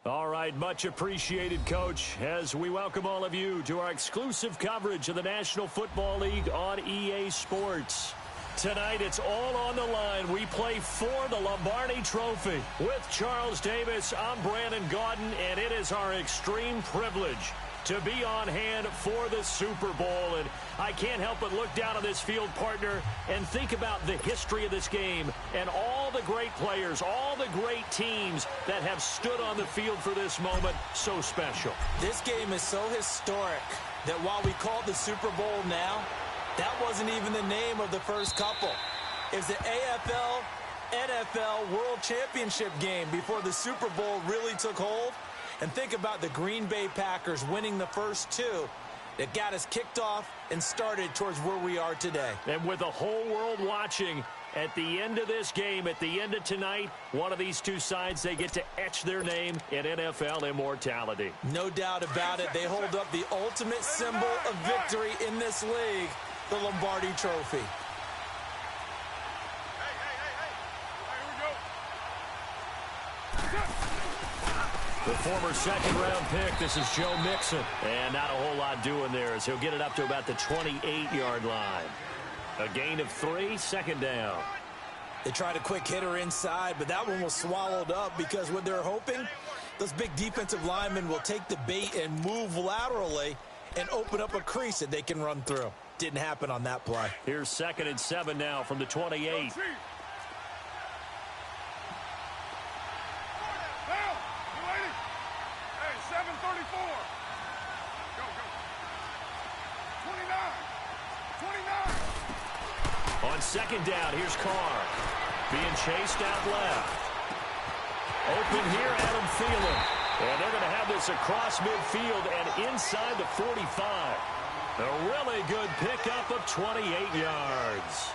All right, much appreciated, Coach, as we welcome all of you to our exclusive coverage of the National Football League on EA Sports. Tonight, it's all on the line. We play for the Lombardi Trophy. With Charles Davis, I'm Brandon Gaudin, and it is our extreme privilege to be on hand for the Super Bowl. And I can't help but look down on this field, partner, and think about the history of this game and all the great players, all the great teams that have stood on the field for this moment. So special. This game is so historic that while we call it the Super Bowl now, that wasn't even the name of the first couple. It was the AFL, NFL World Championship game before the Super Bowl really took hold. And think about the Green Bay Packers winning the first two that got us kicked off and started towards where we are today. And with the whole world watching, at the end of this game, at the end of tonight, one of these two sides, they get to etch their name in NFL immortality. No doubt about it. They hold up the ultimate symbol of victory in this league, the Lombardi Trophy. The former second-round pick, this is Joe Mixon. And not a whole lot doing there as he'll get it up to about the 28-yard line. A gain of 3, second down. They tried a quick hitter inside, but that one was swallowed up because what they're hoping, those big defensive linemen will take the bait and move laterally and open up a crease that they can run through. Didn't happen on that play. Here's 2nd and 7 now from the 28. On second down, here's Carr. Being chased out left. Open here, Adam Thielen. And they're going to have this across midfield and inside the 45. A really good pickup of 28 yards.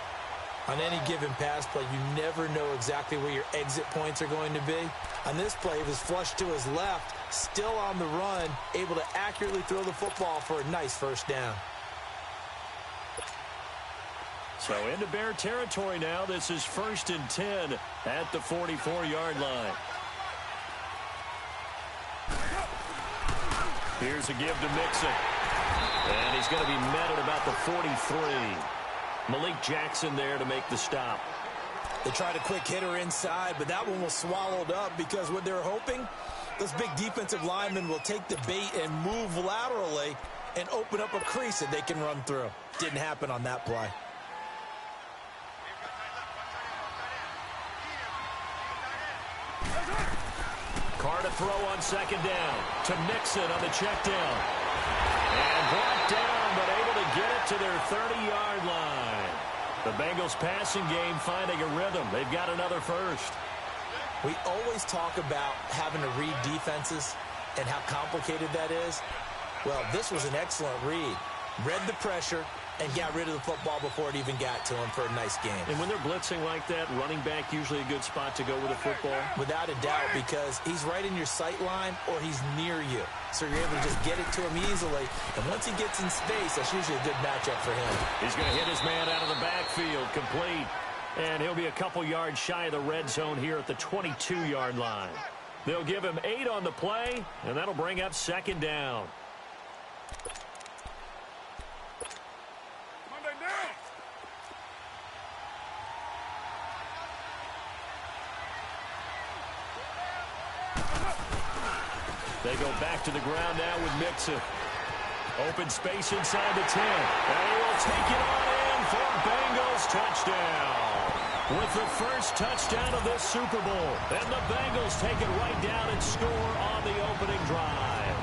On any given pass play, you never know exactly where your exit points are going to be. On this play, it was flushed to his left, still on the run, able to accurately throw the football for a nice first down. So into Bear territory now. This is 1st and 10 at the 44-yard line. Here's a give to Mixon. And he's going to be met at about the 43. Malik Jackson there to make the stop. They tried a quick hitter inside, but that one was swallowed up because what they're hoping, those big defensive linemen will take the bait and move laterally and open up a crease that they can run through. Didn't happen on that play. Carr to throw on second down to Mixon on the check down. And brought down, but able to get it to their 30-yard line. The Bengals passing game finding a rhythm. They've got another first. We always talk about having to read defenses and how complicated that is. Well, this was an excellent read. Read the pressure and got rid of the football before it even got to him for a nice game. And when they're blitzing like that, running back usually a good spot to go with the football? Without a doubt, because he's right in your sight line or he's near you. So you're able to just get it to him easily. And once he gets in space, that's usually a good matchup for him. He's going to hit his man out of the backfield, complete. And he'll be a couple yards shy of the red zone here at the 22-yard line. They'll give him 8 on the play, and that'll bring up second down. They go back to the ground now with Mixon. Open space inside the 10. And he will take it on in for a Bengals touchdown. With the first touchdown of this Super Bowl. And the Bengals take it right down and score on the opening drive.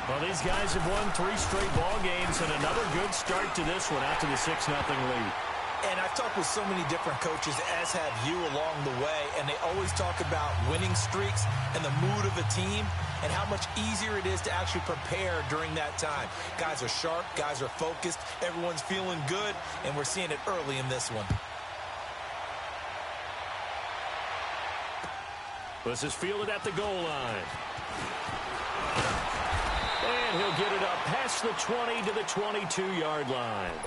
Well, these guys have won 3 straight ball games and another good start to this one out to the 6-0 lead. And I've talked with so many different coaches, as have you along the way, and they always talk about winning streaks and the mood of a team and how much easier it is to actually prepare during that time. Guys are sharp, guys are focused, everyone's feeling good, and we're seeing it early in this one. This is fielded at the goal line. And he'll get it up past the 20 to the 22-yard line.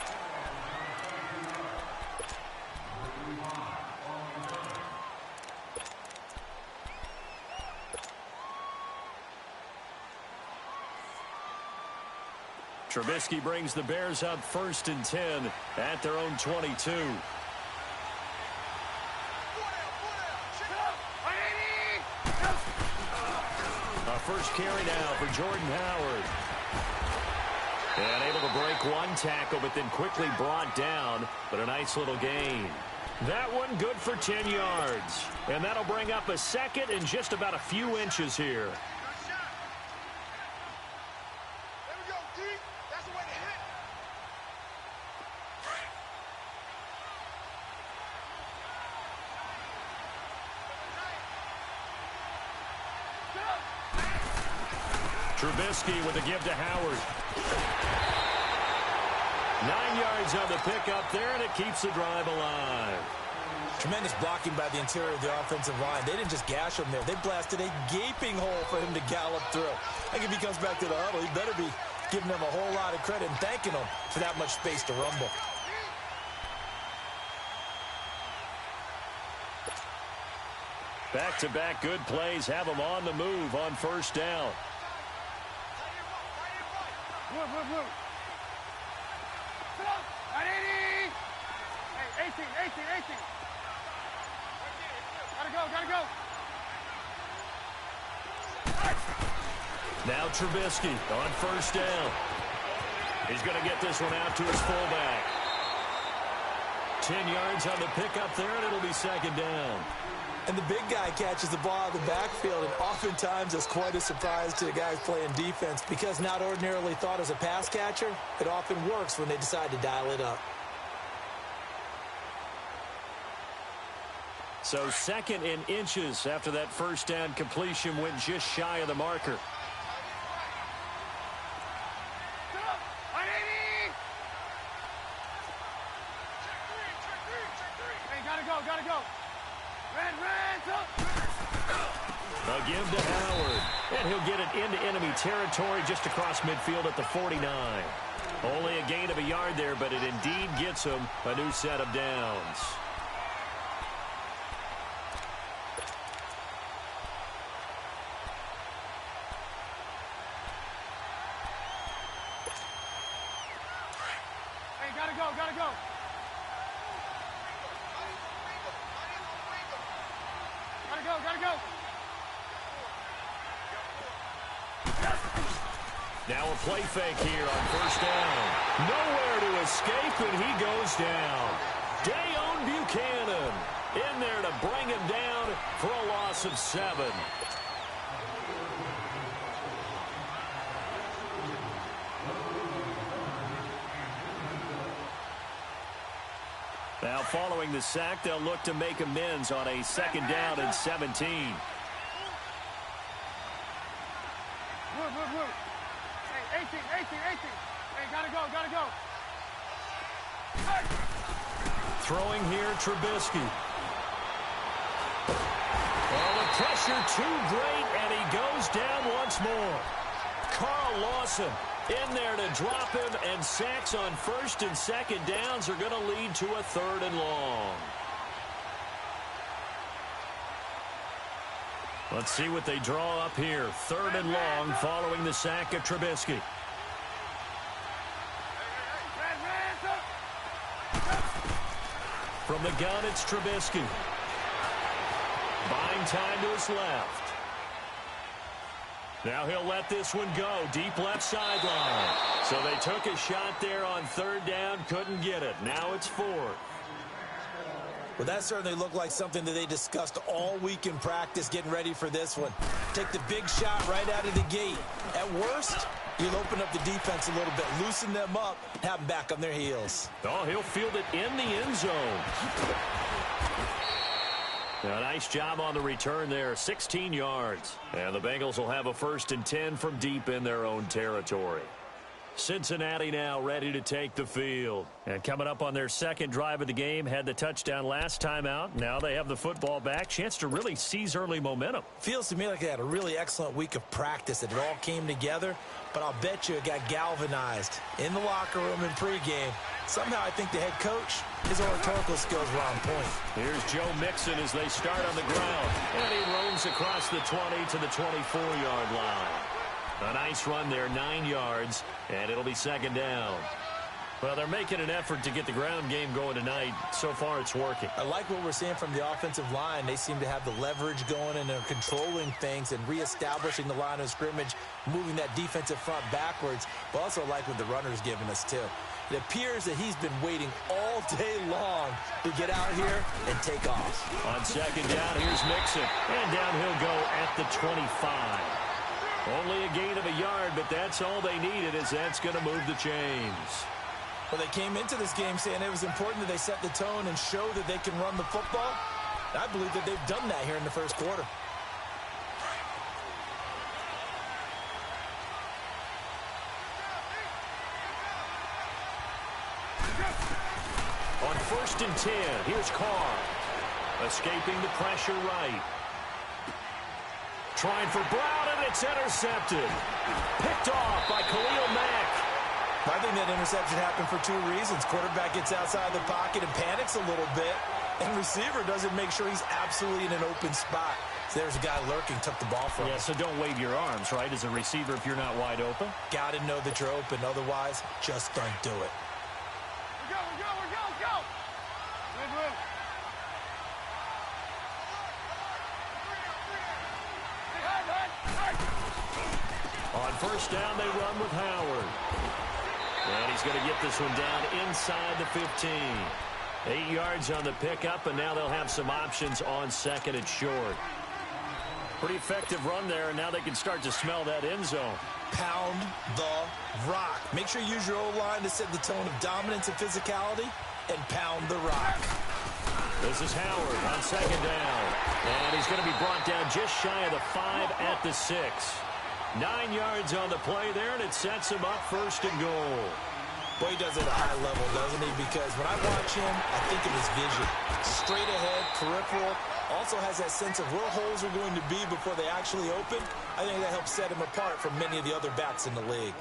Trubisky brings the Bears up 1st and 10 at their own 22. A first carry now for Jordan Howard. And able to break one tackle, but then quickly brought down. But a nice little gain. That one good for 10 yards. And that'll bring up a 2nd and just about a few inches here. Trubisky with a give to Howard. 9 yards on the pickup there, and it keeps the drive alive. Tremendous blocking by the interior of the offensive line. They didn't just gash him there. They blasted a gaping hole for him to gallop through. I think if he comes back to the huddle, he better be giving them a whole lot of credit and thanking them for that much space to rumble. Back-to-back good plays have them on the move on 1st down. Hey, 18. Gotta go. Now Trubisky on 1st down. He's going to get this one out to his fullback. 10 yards on the pickup there, and it'll be 2nd down. And the big guy catches the ball out of the backfield, and oftentimes it's quite a surprise to the guys playing defense because not ordinarily thought as a pass catcher, it often works when they decide to dial it up. So 2nd and inches after that 1st down completion went just shy of the marker. Gotta go. A give to Howard. And he'll get it into enemy territory just across midfield at the 49. Only a gain of a yard there, but it indeed gets him a new set of downs. Hey, gotta go. Gotta go. Now a play fake here on 1st down. Nowhere to escape, and he goes down. Dayon Buchanan in there to bring him down for a loss of 7. Now following the sack, they'll look to make amends on a 2nd down and 17. Hey, 18. Hey, gotta go. Throwing here, Trubisky. Oh, the pressure too great, and he goes down once more. Carl Lawson in there to drop him, and sacks on 1st and 2nd downs are going to lead to a 3rd and long. Let's see what they draw up here. 3rd and long following the sack of Trubisky. From the gun, it's Trubisky. Buying time to his left. Now he'll let this one go. Deep left sideline. So they took a shot there on 3rd down. Couldn't get it. Now it's 4th. Well, that certainly looked like something that they discussed all week in practice getting ready for this one. Take the big shot right out of the gate. At worst, you'll open up the defense a little bit, loosen them up, have them back on their heels. Oh, he'll field it in the end zone. A nice job on the return there, 16 yards. And the Bengals will have a 1st and 10 from deep in their own territory. Cincinnati now ready to take the field. And coming up on their 2nd drive of the game, had the touchdown last time out. Now they have the football back. Chance to really seize early momentum. Feels to me like they had a really excellent week of practice, that it all came together. But I'll bet you it got galvanized in the locker room in pregame. Somehow I think the head coach, his oratorical skills were on point. Here's Joe Mixon as they start on the ground. And he roams across the 20 to the 24-yard line. A nice run there, 9 yards, and it'll be second down. Well, they're making an effort to get the ground game going tonight. So far, it's working. I like what we're seeing from the offensive line. They seem to have the leverage going, and they're controlling things and reestablishing the line of scrimmage, moving that defensive front backwards. But also like what the runner's giving us, too. It appears that he's been waiting all day long to get out here and take off. On second down, here's Mixon. And down he'll go at the 25. Only a gain of a yard, but that's all they needed, as that's going to move the chains. Well, they came into this game saying it was important that they set the tone and show that they can run the football. I believe that they've done that here in the first quarter. On 1st and 10, here's Carr. Escaping the pressure right. Trying for Brown, and it's intercepted. Picked off by Khalil Mack. I think that interception happened for 2 reasons. Quarterback gets outside the pocket and panics a little bit, and receiver doesn't make sure he's absolutely in an open spot. So there's a guy lurking, took the ball from him. Yeah, so don't wave your arms, right, as a receiver if you're not wide open. Got to know that you're open. Otherwise, just don't do it. We're go. Good move. On 1st down, they run with Howard. And he's going to get this one down inside the 15. 8 yards on the pickup, and now they'll have some options on 2nd and short. Pretty effective run there, and now they can start to smell that end zone. Pound the rock. Make sure you use your O-line to set the tone of dominance and physicality, and pound the rock. This is Howard on 2nd down. And he's going to be brought down just shy of the 5 at the 6. 9 yards on the play there, and it sets him up 1st and goal. Boy, he does it at a high level, doesn't he? Because when I watch him, I think of his vision. Straight ahead, peripheral. Also has that sense of where holes are going to be before they actually open. I think that helps set him apart from many of the other backs in the league.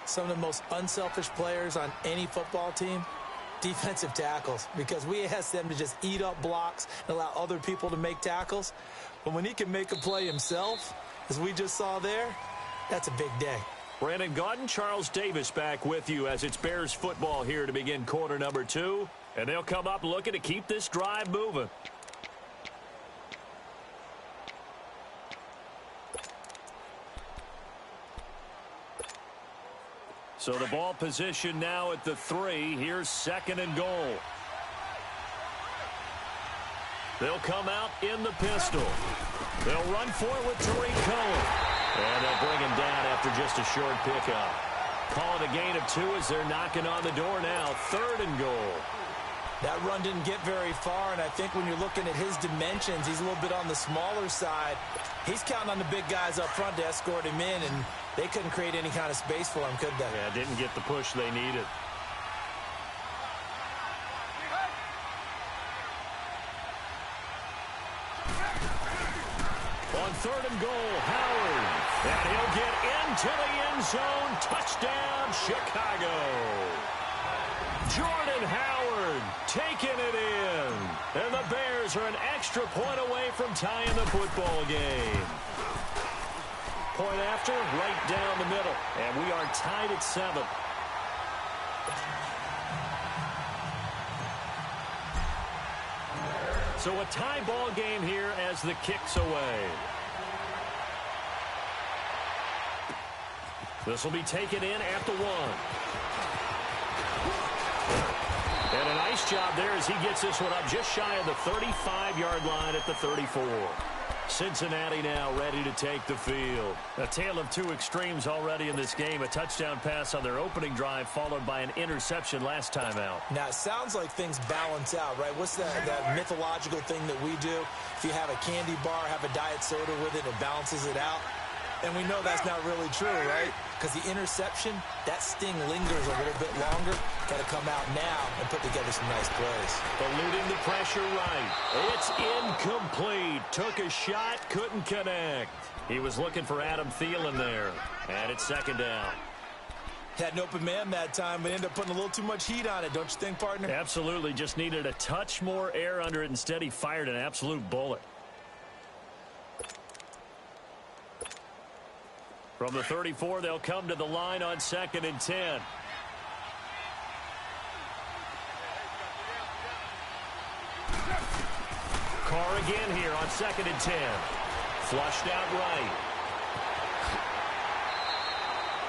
Some of the most unselfish players on any football team, defensive tackles, because we ask them to just eat up blocks and allow other people to make tackles. But when he can make a play himself, as we just saw there, that's a big day. Brandon Gaudin, Charles Davis back with you as it's Bears football here to begin quarter number 2. And they'll come up looking to keep this drive moving. So the ball position now at the 3. Here's 2nd and goal. They'll come out in the pistol. They'll run for it with Tariq Cohen. And they'll bring him down after just a short pickup. Call it a gain of 2 as they're knocking on the door now. 3rd and goal. That run didn't get very far, and I think when you're looking at his dimensions, he's a little bit on the smaller side. He's counting on the big guys up front to escort him in, and they couldn't create any kind of space for him, could they? Yeah, didn't get the push they needed. On 3rd and goal, Howard. And he'll get into the end zone. Touchdown, Chicago. Jordan Howard taking it in. And the Bears are an extra point away from tying the football game. Point after, right down the middle. And we are tied at 7. So a tie ball game here as the kick's away. This will be taken in at the 1. And a nice job there as he gets this one up just shy of the 35-yard line at the 34. Cincinnati now ready to take the field. A tale of 2 extremes already in this game. A touchdown pass on their opening drive followed by an interception last time out. Now, it sounds like things balance out, right? What's that mythological thing that we do? If you have a candy bar, have a diet soda with it, it balances it out. And we know that's not really true, right? Because the interception, that sting lingers a little bit longer. Got to come out now and put together some nice plays. Eluding the pressure right. It's incomplete. Took a shot, couldn't connect. He was looking for Adam Thielen there. And it's 2nd down. Had an open man that time, but ended up putting a little too much heat on it, don't you think, partner? Absolutely. Just needed a touch more air under it. Instead, he fired an absolute bullet. From the 34, they'll come to the line on 2nd and 10. Carr again here on 2nd and 10. Flushed out right.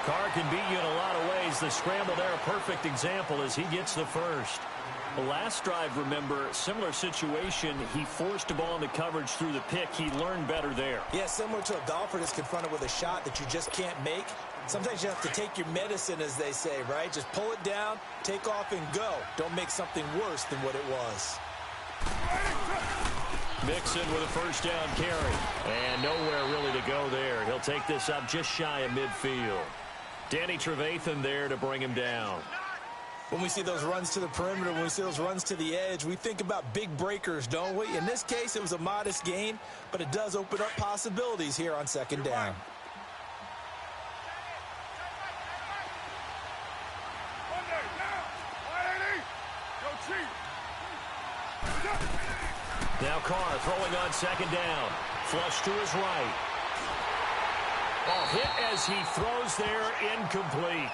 Carr can beat you in a lot of ways. The scramble there, a perfect example as he gets the first. The last drive, remember, similar situation. He forced the ball into coverage through the pick. He learned better there. Yeah, similar to a golfer that's confronted with a shot that you just can't make. Sometimes you have to take your medicine, as they say, right? Just pull it down, take off, and go. Don't make something worse than what it was. Mixon with a first down carry. And nowhere really to go there. He'll take this up just shy of midfield. Danny Trevathan there to bring him down. When we see those runs to the perimeter, when we see those runs to the edge, we think about big breakers, don't we? In this case, it was a modest gain, but it does open up possibilities here on 2nd down. Now Carr throwing on 2nd down. Flush to his right. Oh, hit as he throws there, incomplete.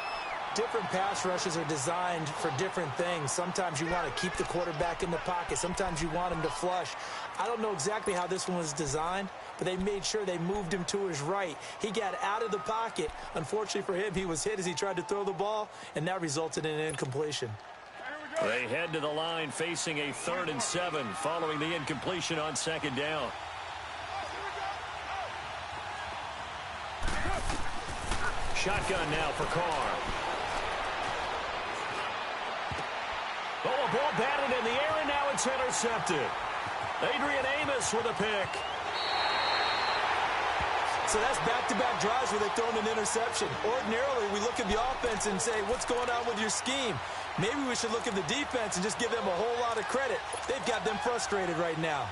Different pass rushes are designed for different things. Sometimes you want to keep the quarterback in the pocket. Sometimes you want him to flush. I don't know exactly how this one was designed, but they made sure they moved him to his right. He got out of the pocket. Unfortunately for him, he was hit as he tried to throw the ball, and that resulted in an incompletion. They head to the line facing a 3rd and 7 following the incompletion on 2nd down. Shotgun now for Carr. Oh, a ball batted in the air, and now it's intercepted. Adrian Amos with a pick. So that's back-to-back drives where they've thrown an interception. Ordinarily, we look at the offense and say, what's going on with your scheme? Maybe we should look at the defense and just give them a whole lot of credit. They've got them frustrated right now.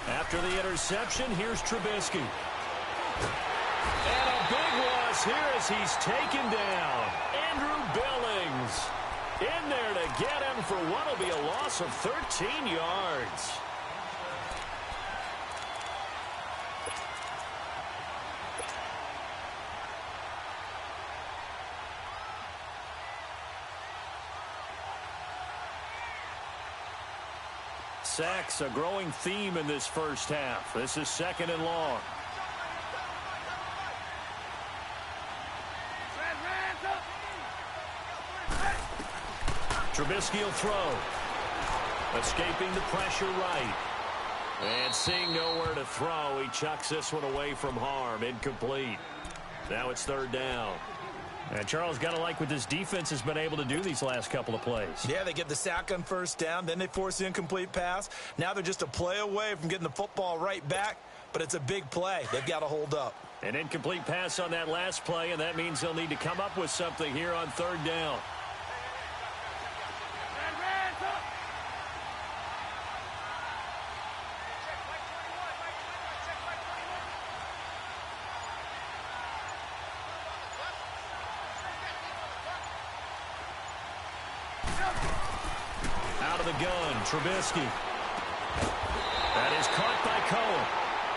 After the interception, here's Trubisky. And a big loss here as he's taken down. Andrew Billings in there to get him for what will be a loss of 13 yards. Sacks, a growing theme in this first half. This is 2nd and long. Trubisky will throw. Escaping the pressure right. And seeing nowhere to throw, he chucks this one away from harm. Incomplete. Now it's 3rd down. And Charles, got to like what this defense has been able to do these last couple of plays. Yeah, they get the sack on 1st down, then they force the incomplete pass. Now they're just a play away from getting the football right back, but it's a big play. They've got to hold up. An incomplete pass on that last play, and that means they'll need to come up with something here on 3rd down. Out of the gun, Trubisky. That is caught by Cohen.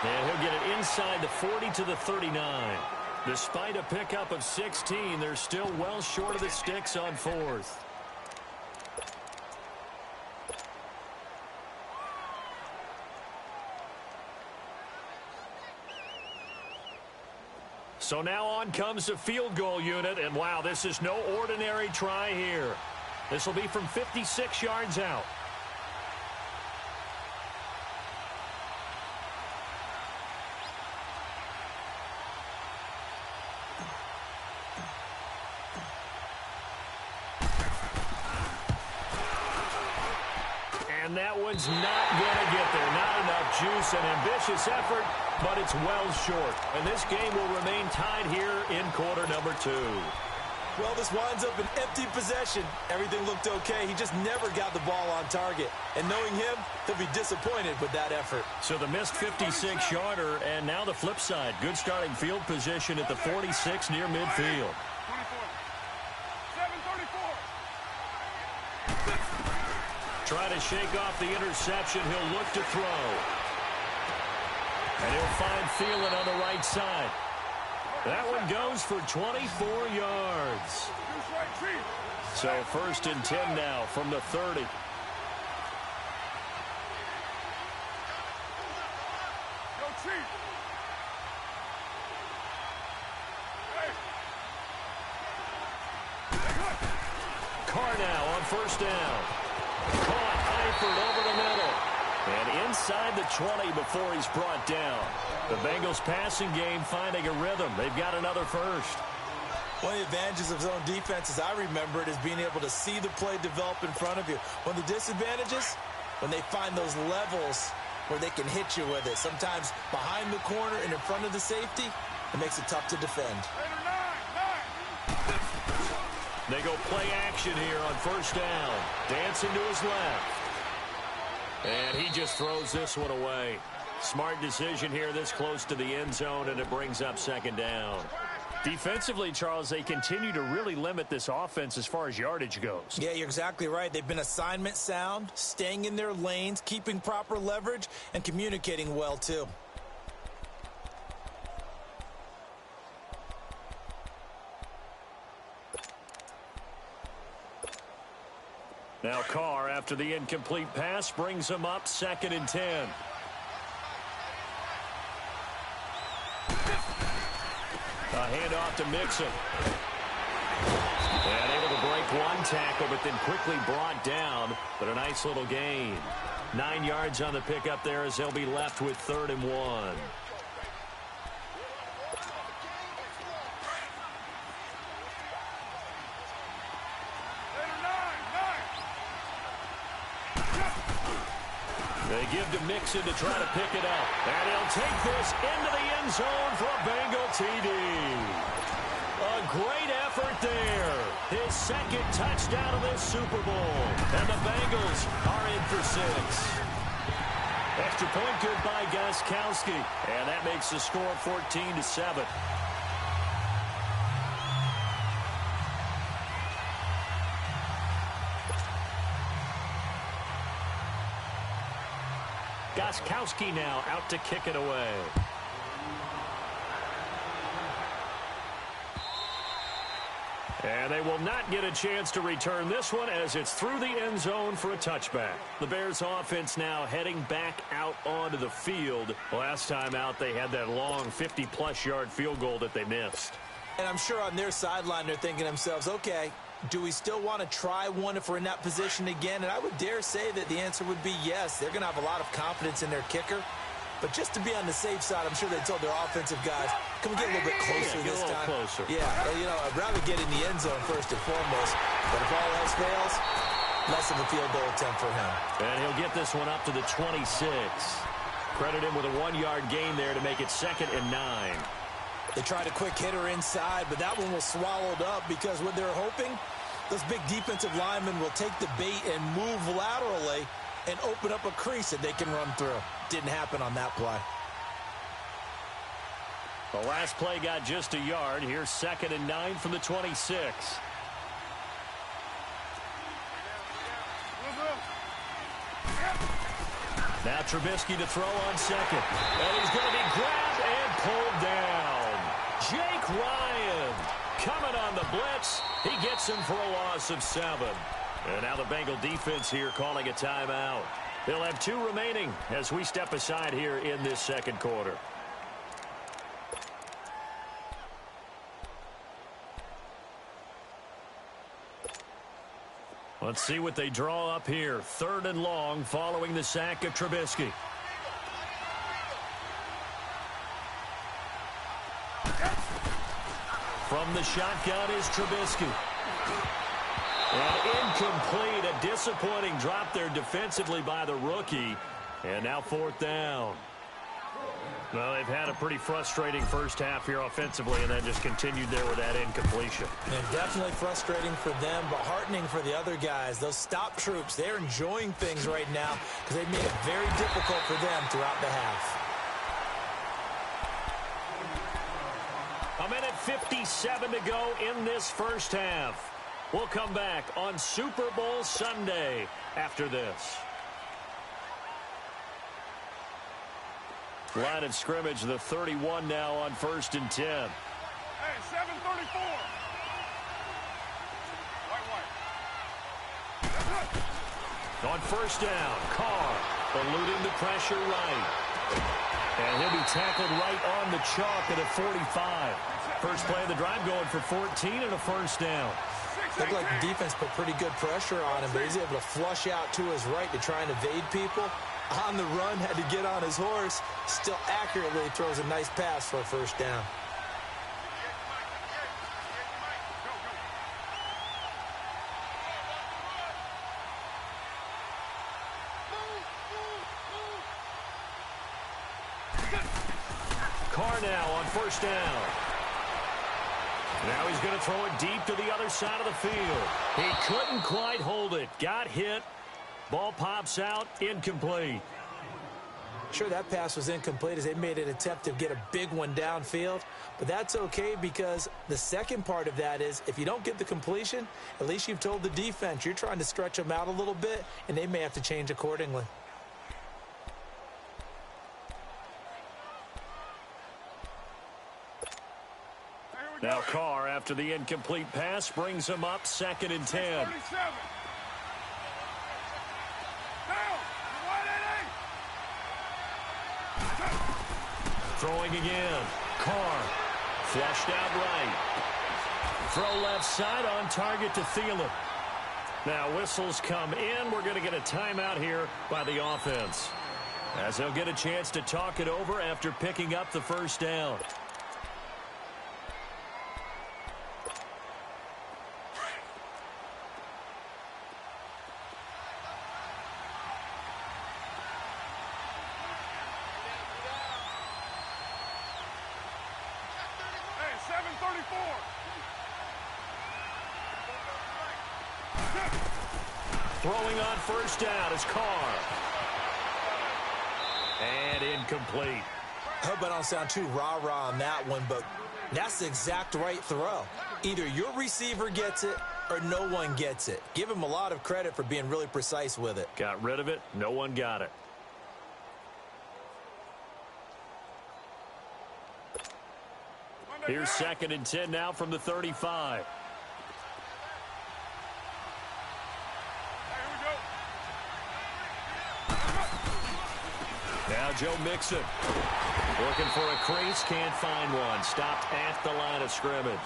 And he'll get it inside the 40 to the 39. Despite a pickup of 16, they're still well short of the sticks on 4th. So now on comes the field goal unit, and wow, this is no ordinary try here. This will be from 56 yards out. And that one's not going to get there. Not enough juice, an ambitious effort, but it's well short. And this game will remain tied here in quarter number 2. Well, this winds up an empty possession. Everything looked okay. He just never got the ball on target. And knowing him, he'll be disappointed with that effort. So the missed 56-yarder, and now the flip side. Good starting field position at the 46 near midfield. 7:34. Try to shake off the interception. He'll look to throw. And he'll find Thielen on the right side. That one goes for 24 yards. So 1st and 10 now from the 30. Yo, Chief. Hey. Carr now on 1st down. Caught Eifert over the middle. And inside the 20 before he's brought down. The Bengals passing game finding a rhythm. They've got another first. One of the advantages of zone defense, as I remember it, is being able to see the play develop in front of you. One of the disadvantages, when they find those levels where they can hit you with it. Sometimes behind the corner and in front of the safety, it makes it tough to defend. They go play action here on 1st down. Dancing to his left. And he just throws this one away. Smart decision here this close to the end zone, and it brings up 2nd down. Defensively, Charles, they continue to really limit this offense as far as yardage goes. Yeah, you're exactly right. They've been assignment sound, staying in their lanes, keeping proper leverage, and communicating well, too. Now Carr, after the incomplete pass, brings him up 2nd and 10. A handoff to Mixon. And able to break one tackle, but then quickly brought down. But a nice little gain. 9 yards on the pickup there as they'll be left with 3rd and 1. They give to Mixon to try to pick it up. And he'll take this into the end zone for a Bengal TD. A great effort there. His 2nd touchdown of this Super Bowl. And the Bengals are in for 6. Extra point good by Gostkowski. And that makes the score 14-7. Gostkowski now out to kick it away. And they will not get a chance to return this one as it's through the end zone for a touchback. The Bears offense now heading back out onto the field. Last time out, they had that long 50-plus yard field goal that they missed. And I'm sure on their sideline they're thinking to themselves, okay, do we still want to try one if we're in that position again? And I would dare say that the answer would be yes. They're going to have a lot of confidence in their kicker. But just to be on the safe side, I'm sure they told their offensive guys, can we get a little bit closer this time? Closer. Yeah, you know, I'd rather get in the end zone first and foremost. But if all else fails, less of a field goal attempt for him. And he'll get this one up to the 26. Credit him with a 1-yard gain there to make it 2nd and 9. They tried a quick hitter inside, but that one was swallowed up because what they're hoping, those big defensive linemen will take the bait and move laterally and open up a crease that they can run through. Didn't happen on that play. The last play got just a yard. Here's 2nd and 9 from the 26. Now Trubisky to throw on 2nd. And he's going to be grabbed and pulled down. Jake Ryan coming on the blitz. He gets him for a loss of 7. And now the Bengal defense here calling a timeout. They'll have 2 remaining as we step aside here in this 2nd quarter. Let's see what they draw up here. 3rd and long following the sack of Trubisky. From the shotgun is Trubisky. And incomplete. A disappointing drop there defensively by the rookie. And now 4th down. Well, they've had a pretty frustrating first half here offensively, and then just continued there with that incompletion. And definitely frustrating for them, but heartening for the other guys. Those stop troops, they're enjoying things right now because they've made it very difficult for them throughout the half. A minute 57 to go in this first half. We'll come back on Super Bowl Sunday after this. Line of scrimmage, the 31 now on 1st and 10. Hey, 734. White. On 1st down, Carr eluding the pressure right. And he'll be tackled right on the chalk at a 45. First play of the drive going for 14 and a 1st down. Looked like the defense put pretty good pressure on him, but he's able to flush out to his right to try and evade people. On the run, had to get on his horse. Still accurately throws a nice pass for a 1st down. Carr now on 1st down. Now he's going to throw it deep to the other side of the field. He couldn't quite hold it. Got hit. Ball pops out. Incomplete. Sure, that pass was incomplete as they made an attempt to get a big one downfield. But that's okay because the second part of that is if you don't get the completion, at least you've told the defense you're trying to stretch them out a little bit, and they may have to change accordingly. Now Carr, after the incomplete pass, brings him up 2nd and 10. 37. Down. Throwing again. Carr, flushed out right. Throw left side on target to Thielen. Now whistles come in. We're going to get a timeout here by the offense, as they'll get a chance to talk it over after picking up the 1st down. Throwing on 1st down is Carr. And incomplete. I hope I don't sound too rah-rah on that one, but that's the exact right throw. Either your receiver gets it or no one gets it. Give him a lot of credit for being really precise with it. Got rid of it. No one got it. Here's 2nd and 10 now from the 35. Now Joe Mixon looking for a crease, can't find one. Stopped at the line of scrimmage.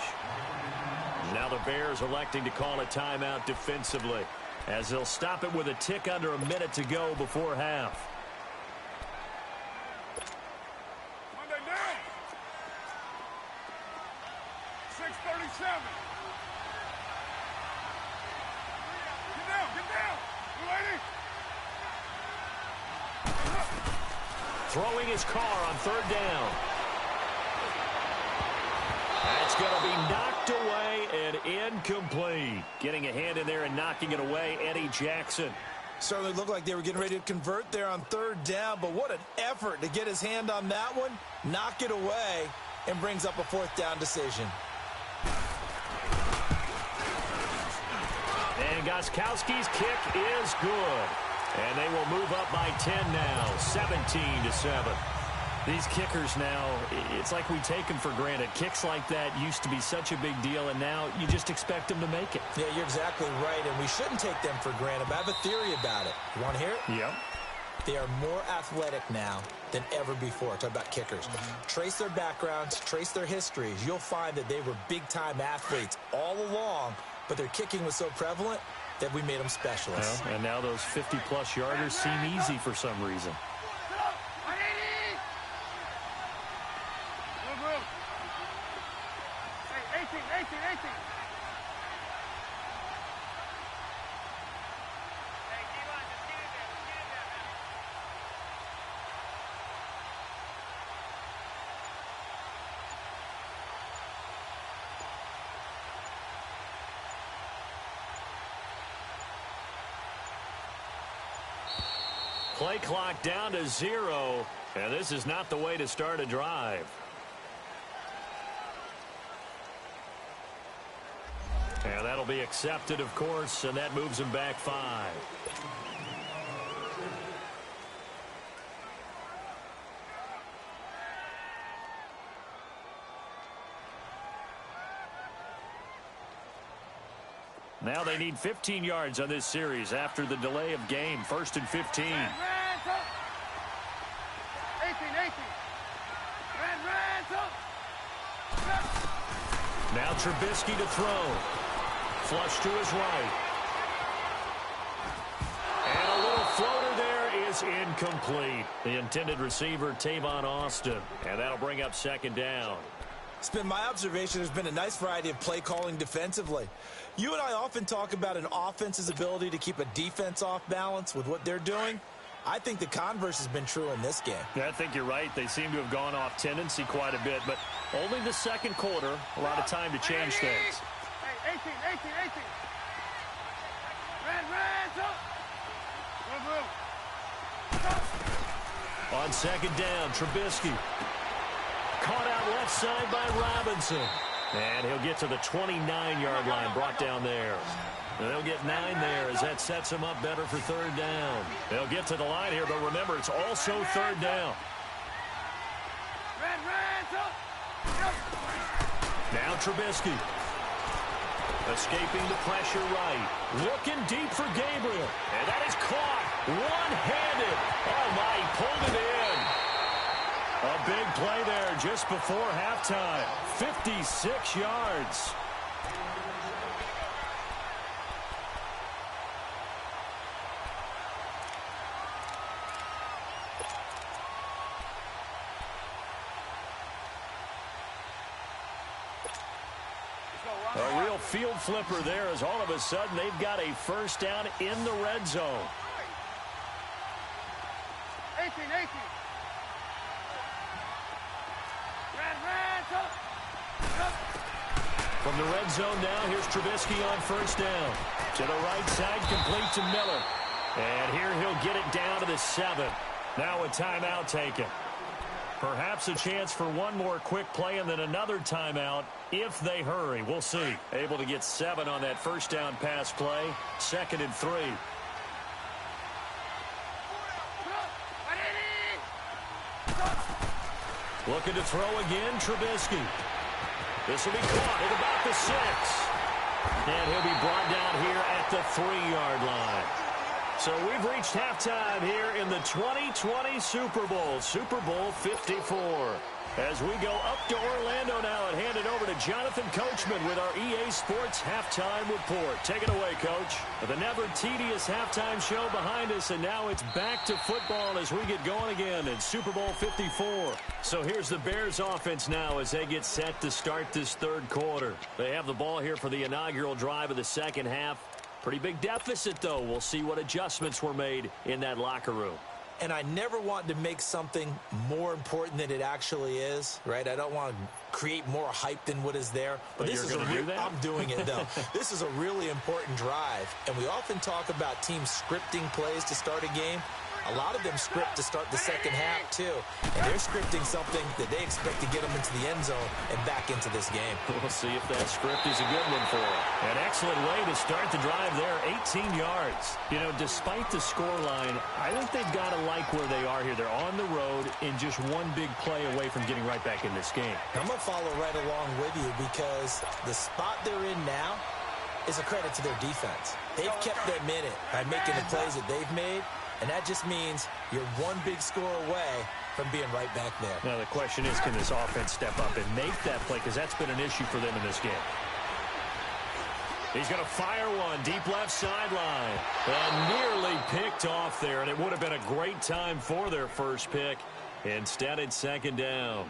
Now the Bears electing to call a timeout defensively, as they'll stop it with a tick under a minute to go before half. Monday down. 6:37. Get down. Lady. Throwing his Carr on 3rd down. That's going to be knocked away and incomplete. Getting a hand in there and knocking it away, Eddie Jackson. Certainly looked like they were getting ready to convert there on 3rd down, but what an effort to get his hand on that one, knock it away, and brings up a 4th down decision. And Gostkowski's kick is good. And they will move up by 10 now, 17-7. These kickers now, it's like we take them for granted. Kicks like that used to be such a big deal, and now you just expect them to make it. Yeah, you're exactly right, and we shouldn't take them for granted, but I have a theory about it. You want to hear it? Yep. They are more athletic now than ever before. Talk about kickers. Trace their backgrounds, trace their histories. You'll find that they were big-time athletes all along, but their kicking was so prevalent that we made them specialists. Well, and now those 50-plus yarders seem easy for some reason. Hey, 18. Play clock down to 0, and this is not the way to start a drive. And that'll be accepted, of course, and that moves him back 5. Now they need 15 yards on this series after the delay of game. 1st and 15. 18. Now Trubisky to throw. Flush to his right. And a little floater there is incomplete. The intended receiver, Tavon Austin. And that'll bring up 2nd down. It's been my observation there's been a nice variety of play calling defensively. You and I often talk about an offense's ability to keep a defense off balance with what they're doing. I think the converse has been true in this game. Yeah, I think you're right. They seem to have gone off tendency quite a bit, but only the 2nd quarter, a lot of time to change things. Hey, 18. On 2nd down, Trubisky. Caught out left side by Robinson. And he'll get to the 29-yard line, brought down there. And they'll get 9 there as that sets him up better for 3rd down. They'll get to the line here, but remember, it's also 3rd down. Now Trubisky. Escaping the pressure right. Looking deep for Gabriel. And that is caught. One-handed. Oh, my, he pulled it in. A big play there just before halftime. 56 yards. A real field flipper there as all of a sudden they've got a 1st down in the red zone. 18. From the red zone now, here's Trubisky on 1st down. To the right side, complete to Miller. And here he'll get it down to the 7. Now a timeout taken. Perhaps a chance for one more quick play and then another timeout if they hurry. We'll see. Able to get 7 on that 1st down pass play. 2nd and 3. Looking to throw again, Trubisky. This will be caught at about the 6. And he'll be brought down here at the 3-yard line. So we've reached halftime here in the 2020 Super Bowl, Super Bowl 54. As we go up to Orlando now and hand it over to Jonathan Coachman with our EA Sports Halftime Report. Take it away, Coach. The never tedious halftime show behind us, and now it's back to football as we get going again in Super Bowl 54. So here's the Bears offense now as they get set to start this 3rd quarter. They have the ball here for the inaugural drive of the 2nd half. Pretty big deficit, though. We'll see what adjustments were made in that locker room. And I never want to make something more important than it actually is, right? I don't want to create more hype than what is there. But this is I'm doing it, though. This is a really important drive. And we often talk about teams scripting plays to start a game. A lot of them script to start the 2nd half, too. And they're scripting something that they expect to get them into the end zone and back into this game. We'll see if that script is a good one for them. An excellent way to start the drive there, 18 yards. You know, despite the scoreline, I think they've got to like where they are here. They're on the road and just one big play away from getting right back in this game. I'm going to follow right along with you because the spot they're in now is a credit to their defense. They've kept them in it by making the plays that they've made. And that just means you're one big score away from being right back there. Now, the question is, can this offense step up and make that play? Because that's been an issue for them in this game. He's going to fire one deep left sideline. And nearly picked off there. And it would have been a great time for their first pick. Instead, it's 2nd down.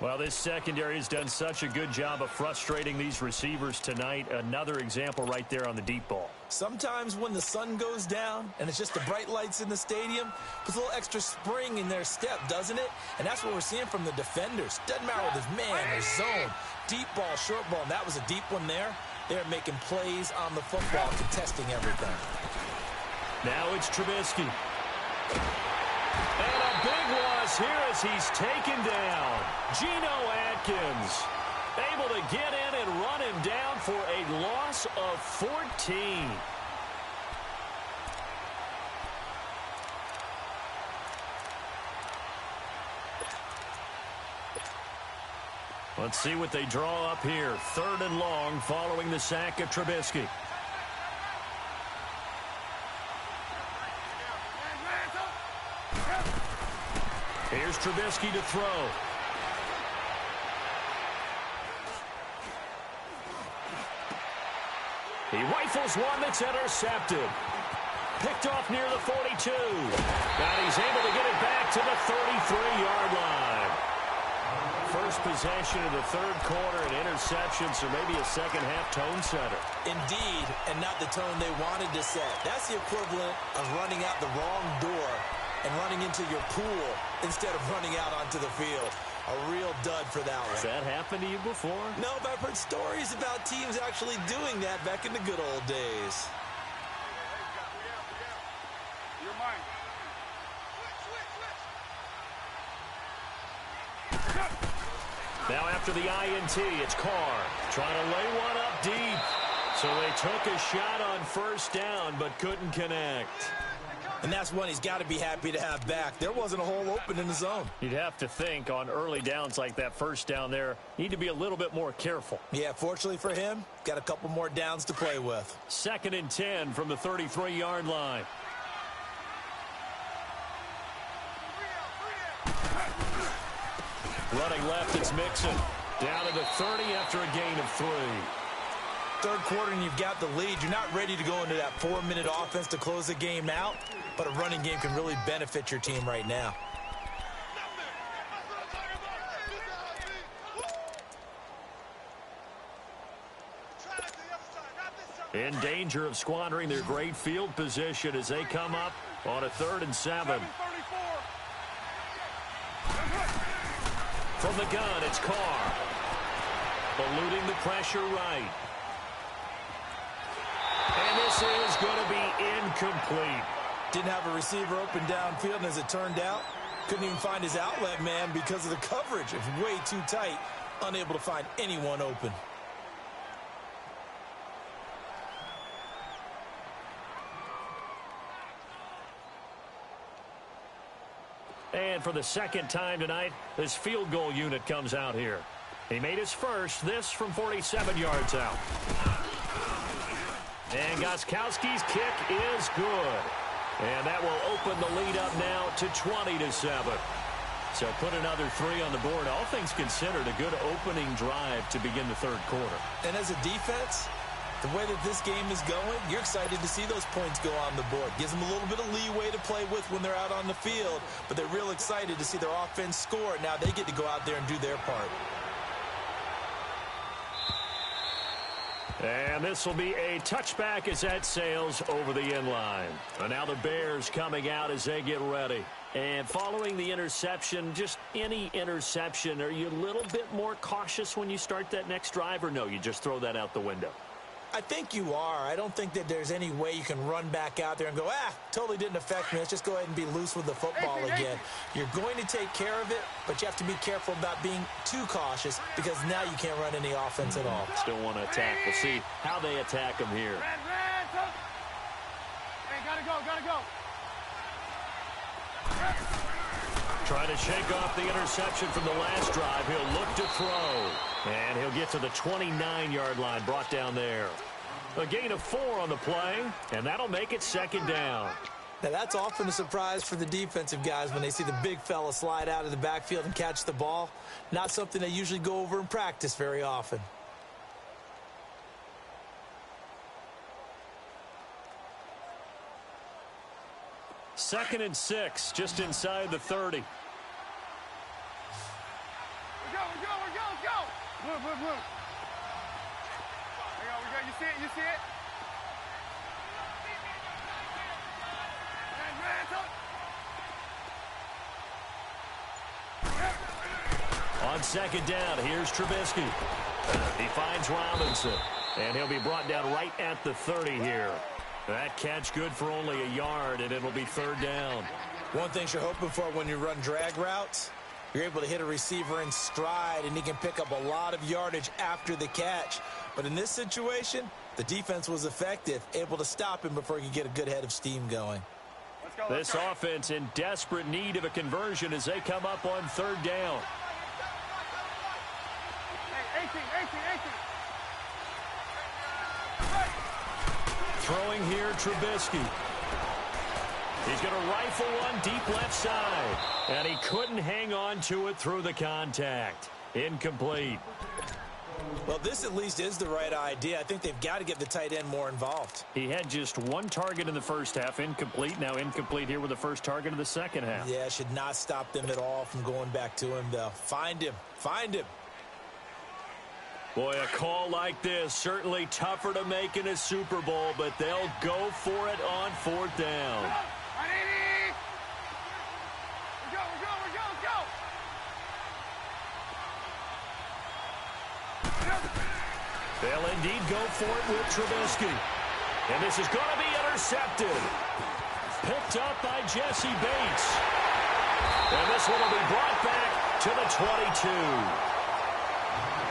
Well, this secondary has done such a good job of frustrating these receivers tonight. Another example right there on the deep ball. Sometimes when the sun goes down and it's just the bright lights in the stadium, puts a little extra spring in their step, doesn't it? And that's what we're seeing from the defenders. Doesn't matter whether it's man or zone, deep ball, short ball, and that was a deep one there. They're making plays on the football, contesting everything. Now it's Trubisky. And a big loss here as he's taken down. Geno Atkins able to get in and run him down for a loss of 14. Let's see what they draw up here. 3rd and long following the sack of Trubisky. Here's Trubisky to throw. He rifles one that's intercepted. Picked off near the 42. And he's able to get it back to the 33-yard line. First possession of the 3rd quarter, and interception, so maybe a second-half tone setter. Indeed, and not the tone they wanted to set. That's the equivalent of running out the wrong door and running into your pool instead of running out onto the field. A real dud for that one. Has that happened to you before? No, but I've heard stories about teams actually doing that back in the good old days. You're mine. Now after the INT, it's Carr trying to lay one up deep. So they took a shot on 1st down but couldn't connect. And that's one he's got to be happy to have back. There wasn't a hole open in the zone. You'd have to think on early downs like that 1st down there, need to be a little bit more careful. Yeah, fortunately for him, got a couple more downs to play with. 2nd and 10 from the 33-yard line. Running left, it's Mixon. Down to the 30 after a gain of 3. 3rd quarter and you've got the lead. You're not ready to go into that 4-minute offense to close the game out, but a running game can really benefit your team right now. In danger of squandering their great field position as they come up on a 3rd and 7. From the gun, it's Carr. Eluding the pressure right. And this is going to be incomplete. Didn't have a receiver open downfield, and as it turned out, couldn't even find his outlet man because of the coverage. It was way too tight, unable to find anyone open. And for the 2nd time tonight, this field goal unit comes out here. He made his first, this from 47 yards out. And Gostkowski's kick is good. And that will open the lead up now to 20-7. So put another 3 on the board. All things considered, a good opening drive to begin the 3rd quarter. And as a defense, the way that this game is going, you're excited to see those points go on the board. Gives them a little bit of leeway to play with when they're out on the field, but they're real excited to see their offense score. Now they get to go out there and do their part. And this will be a touchback as that sails over the end line. And now the Bears coming out as they get ready. And following the interception, just any interception, are you a little bit more cautious when you start that next drive, or no, you just throw that out the window? I think you are. I don't think that there's any way you can run back out there and go, totally didn't affect me. Let's just go ahead and be loose with the football again. You're going to take care of it, but you have to be careful about being too cautious because now you can't run any offense at all. Still want to attack. We'll see how they attack them here. Hey, gotta go. Trying to shake off the interception from the last drive. He'll look to throw. And he'll get to the 29-yard line, brought down there. A gain of 4 on the play, and that'll make it 2nd down. Now, that's often a surprise for the defensive guys when they see the big fella slide out of the backfield and catch the ball. Not something they usually go over in practice very often. Second and 6, just inside the 30. We go. Look. There we go. You see it? On 2nd down, here's Trubisky. He finds Robinson, and he'll be brought down right at the 30 here. That catch good for only a yard, and it'll be 3rd down. One thing you're hoping for when you run drag routes, you're able to hit a receiver in stride, and he can pick up a lot of yardage after the catch. But in this situation, the defense was effective, able to stop him before he could get a good head of steam going. This offense in desperate need of a conversion as they come up on third down. Hey, 18. Throwing here, Trubisky. He's going to rifle one deep left side. And he couldn't hang on to it through the contact. Incomplete. Well, this at least is the right idea. I think they've got to get the tight end more involved. He had just one target in the first half, incomplete. Now incomplete here with the first target of the second half. Yeah, should not stop them at all from going back to him, though. Find him. Boy, a call like this, certainly tougher to make in a Super Bowl, but they'll go for it on fourth down. They'll indeed go for it with Trubisky. And this is going to be intercepted. Picked up by Jesse Bates. And this one will be brought back to the 22.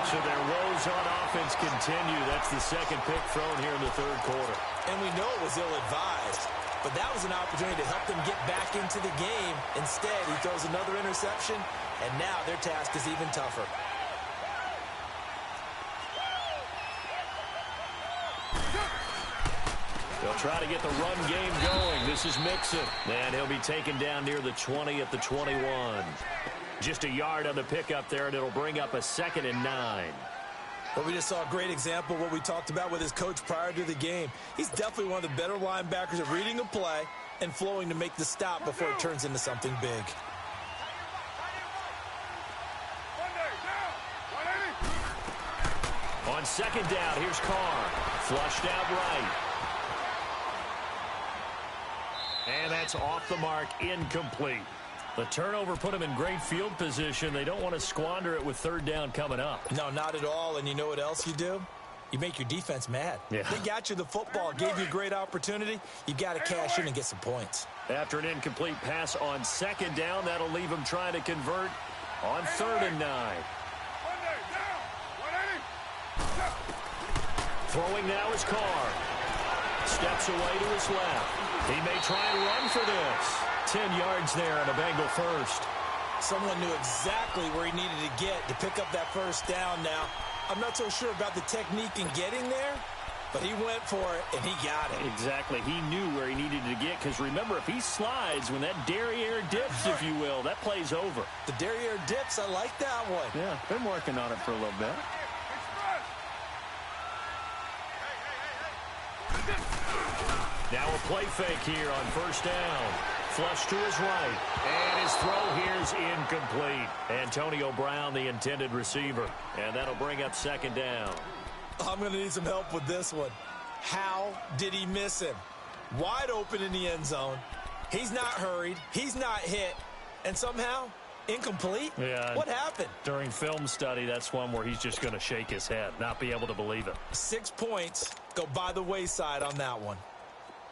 So their woes on offense continue. That's the second pick thrown here in the third quarter. And we know it was ill-advised, but that was an opportunity to help them get back into the game. Instead, he throws another interception, and now their task is even tougher. They'll try to get the run game going. This is Mixon. And he'll be taken down near the 20 at the 21. Just a yard on the pickup there, and it'll bring up a 2nd and 9. Well, we just saw a great example of what we talked about with his coach prior to the game. He's definitely one of the better linebackers at reading a play and flowing to make the stop before it turns into something big. On second down, here's Carr. Flushed out right. And that's off the mark, incomplete. The turnover put him in great field position. They don't want to squander it with third down coming up. No, not at all. And you know what else you do? You make your defense mad. Yeah. They got you the football, gave you a great opportunity. You got to cash in and get some points. After an incomplete pass on second down, that'll leave him trying to convert on 3rd and 9. Throwing now is Carr. Steps away to his left. He may try and run for this. 10 yards there on a Bengal first. Someone knew exactly where he needed to get to pick up that first down now. I'm not so sure about the technique in getting there, but he went for it, and he got it. Exactly. He knew where he needed to get, because remember, if he slides, when that derriere dips, if you will, that play's over. The derriere dips, I like that one. Yeah, been working on it for a little bit. Now a play fake here on first down. Flush to his right. And his throw here's incomplete. Antonio Brown, the intended receiver. And that'll bring up second down. I'm going to need some help with this one. How did he miss him? Wide open in the end zone. He's not hurried. He's not hit. And somehow, incomplete? Yeah. What happened? During film study, that's one where he's just going to shake his head, not be able to believe it. 6 points go by the wayside on that one.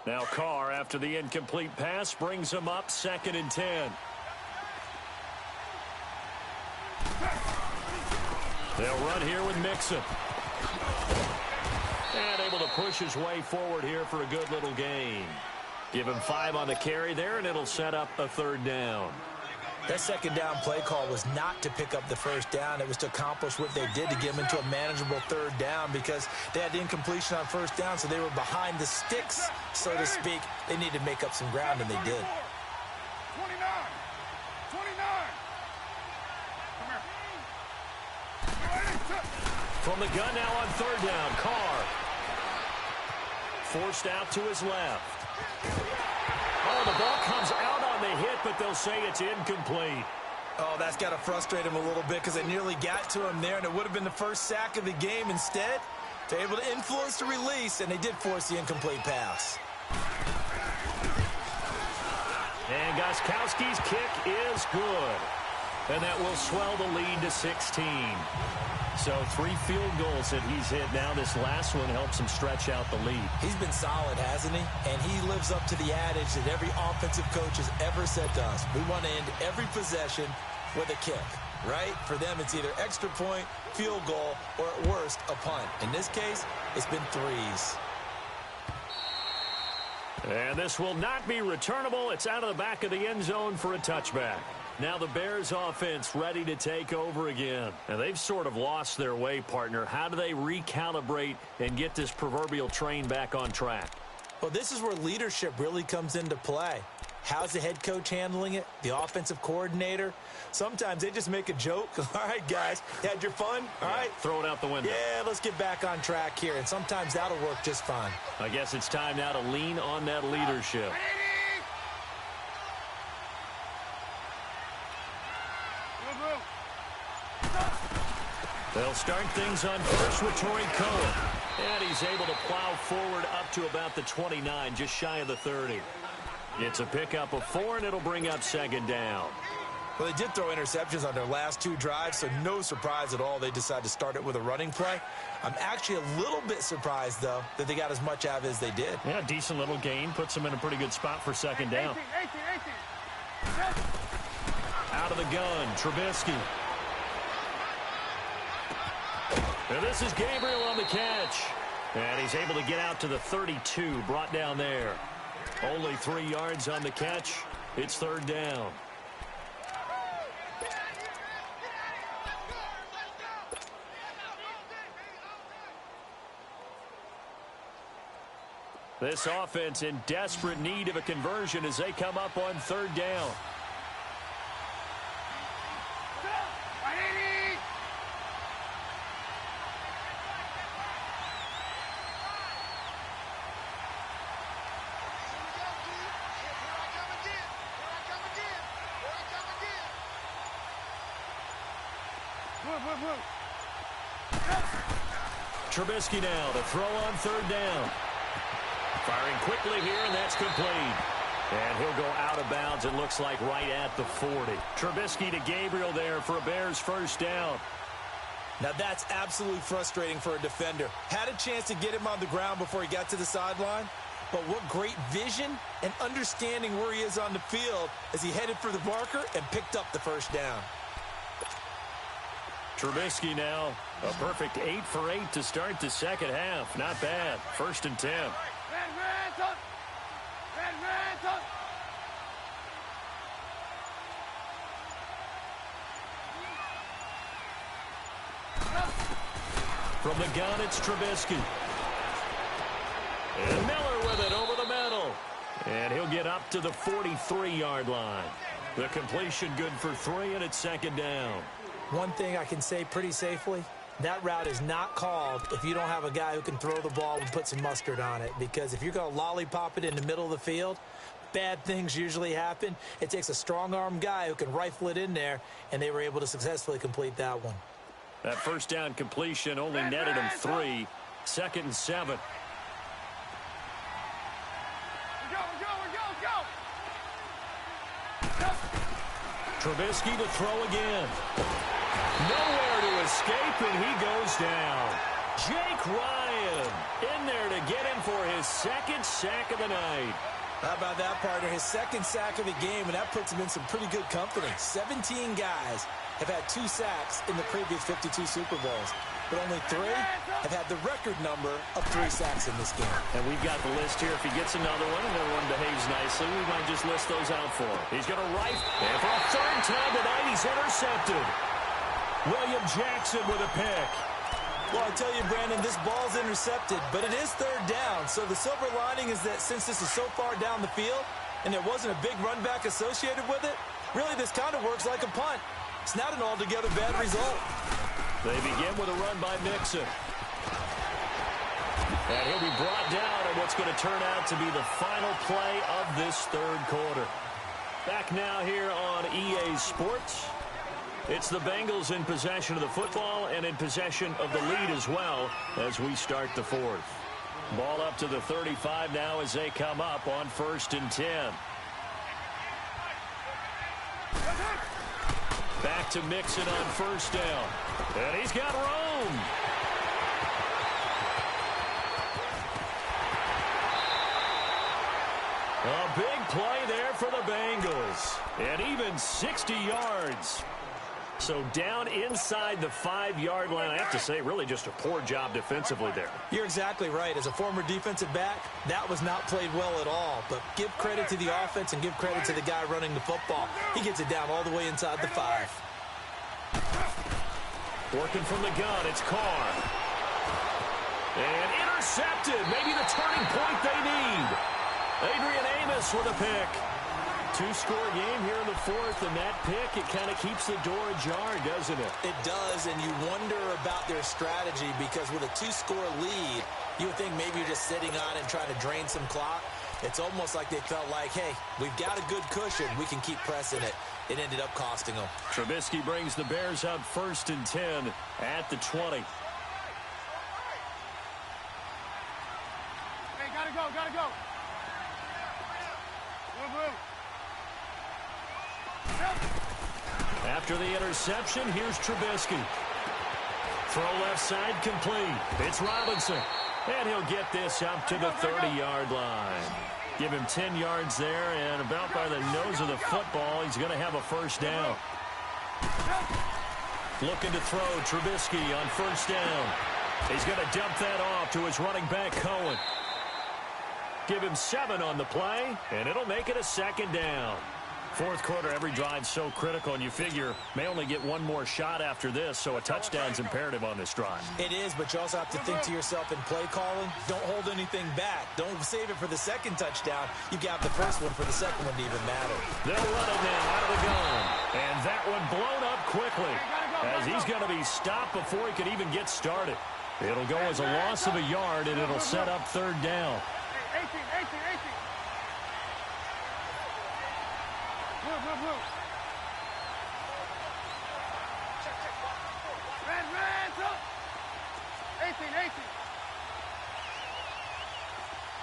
Now Carr, after the incomplete pass, brings him up 2nd and 10. They'll run here with Mixon. And able to push his way forward here for a good little gain. Give him 5 on the carry there, and it'll set up a 3rd down. That second down play call was not to pick up the first down. It was to accomplish what they did to get them into a manageable 3rd down, because they had incompletion on first down, so they were behind the sticks, so to speak. They needed to make up some ground, and they did. 29. From the gun now on 3rd down, Carr. Forced out to his left. Oh, the ball comes out on the hit, but they'll say it's incomplete. Oh, that's got to frustrate him a little bit, because they nearly got to him there, and it would have been the first sack of the game. Instead, they're able to influence the release, and they did force the incomplete pass. And Gostkowski's kick is good. And that will swell the lead to 16. So 3 field goals that he's hit now. This last one helps him stretch out the lead. He's been solid, hasn't he? And he lives up to the adage that every offensive coach has ever said to us. We want to end every possession with a kick, right? For them, it's either extra point, field goal, or at worst, a punt. In this case, it's been 3s. And this will not be returnable. It's out of the back of the end zone for a touchback. Now the Bears offense ready to take over again. And they've sort of lost their way, partner. How do they recalibrate and get this proverbial train back on track? Well, this is where leadership really comes into play. How's the head coach handling it? The offensive coordinator? Sometimes they just make a joke. All right, guys, you had your fun? All right. Throw it out the window. Yeah, let's get back on track here. And sometimes that'll work just fine. I guess it's time now to lean on that leadership. They'll start things on first with Torrey Cohen. And he's able to plow forward up to about the 29, just shy of the 30. It's a pickup of 4, and it'll bring up second down. Well, they did throw interceptions on their last 2 drives, so no surprise at all they decided to start it with a running play. I'm actually a little bit surprised, though, that they got as much out of it as they did. Yeah, decent little gain. Puts them in a pretty good spot for second down. 18. Out of the gun, Trubisky. And this is Gabriel on the catch. And he's able to get out to the 32, brought down there. Only 3 yards on the catch. It's third down. This offense in desperate need of a conversion as they come up on third down. Trubisky now to throw on third down. Firing quickly here, and that's complete. And he'll go out of bounds, it looks like, right at the 40. Trubisky to Gabriel there for a Bears first down. Now that's absolutely frustrating for a defender. Had a chance to get him on the ground before he got to the sideline, but what great vision and understanding where he is on the field as he headed for the marker and picked up the first down. Trubisky now, a perfect 8 for 8 to start the second half. Not bad. First and 10. From the gun, it's Trubisky. And Miller with it over the middle. And he'll get up to the 43-yard line. The completion good for 3, and it's second down. One thing I can say pretty safely, that route is not called if you don't have a guy who can throw the ball and put some mustard on it. Because if you're going to lollipop it in the middle of the field, bad things usually happen. It takes a strong-arm guy who can rifle it in there, and they were able to successfully complete that one. That first down completion only netted him 3. Second and 7. Trubisky to throw again. Nowhere to escape, and he goes down. Jake Ryan in there to get him for his second sack of the night. How about that, partner? His second sack of the game, and that puts him in some pretty good company. 17 guys have had 2 sacks in the previous 52 Super Bowls, but only 3 have had the record number of 3 sacks in this game. And we've got the list here. If he gets another one and everyone behaves nicely, we might just list those out for him. He's going to rifle, and for a third time tonight, he's intercepted. William Jackson with a pick. Well, I tell you, Brandon, this ball's intercepted, but it is third down. So the silver lining is that since this is so far down the field and there wasn't a big run back associated with it, really this kind of works like a punt. It's not an altogether bad result. They begin with a run by Mixon. And he'll be brought down on what's going to turn out to be the final play of this third quarter. Back now here on EA Sports. It's the Bengals in possession of the football and in possession of the lead as well as we start the fourth. Ball up to the 35 now as they come up on first and 10. Back to Mixon on first down. And he's got room. A big play there for the Bengals. And even 60 yards. So down inside the 5-yard line. I have to say, really just a poor job defensively there. You're exactly right. As a former defensive back, that was not played well at all. But give credit to the offense and give credit to the guy running the football. He gets it down all the way inside the 5. Working from the gun, it's Carr. And intercepted. Maybe the turning point they need. Adrian Amos with a pick. 2-score game here in the 4th, and that pick, it kind of keeps the door ajar, doesn't it? It does, and you wonder about their strategy because with a 2-score lead, you would think maybe you're just sitting on it and trying to drain some clock. It's almost like they felt like, hey, we've got a good cushion. We can keep pressing it. It ended up costing them. Trubisky brings the Bears up 1st and 10 at the 20. Hey, gotta go, gotta go. Move. After the interception, here's Trubisky. Throw left side complete. It's Robinson. And he'll get this up to the 30-yard line. Give him 10 yards there, and about by the nose of the football, he's going to have a first down. Looking to throw Trubisky on first down. He's going to dump that off to his running back, Cohen. Give him 7 on the play, and it'll make it a second down. 4th quarter, every drive's so critical, and you figure may only get one more shot after this, so a touchdown's imperative on this drive. It is, but you also have to think to yourself in play calling, don't hold anything back. Don't save it for the second touchdown. You got the first one for the second one to even matter. They'll run it now out of the gun, and that one blown up quickly as he's going to be stopped before he can even get started. It'll go as a loss of a yard, and it'll set up 3rd down. 18. Move. Red, up. 18.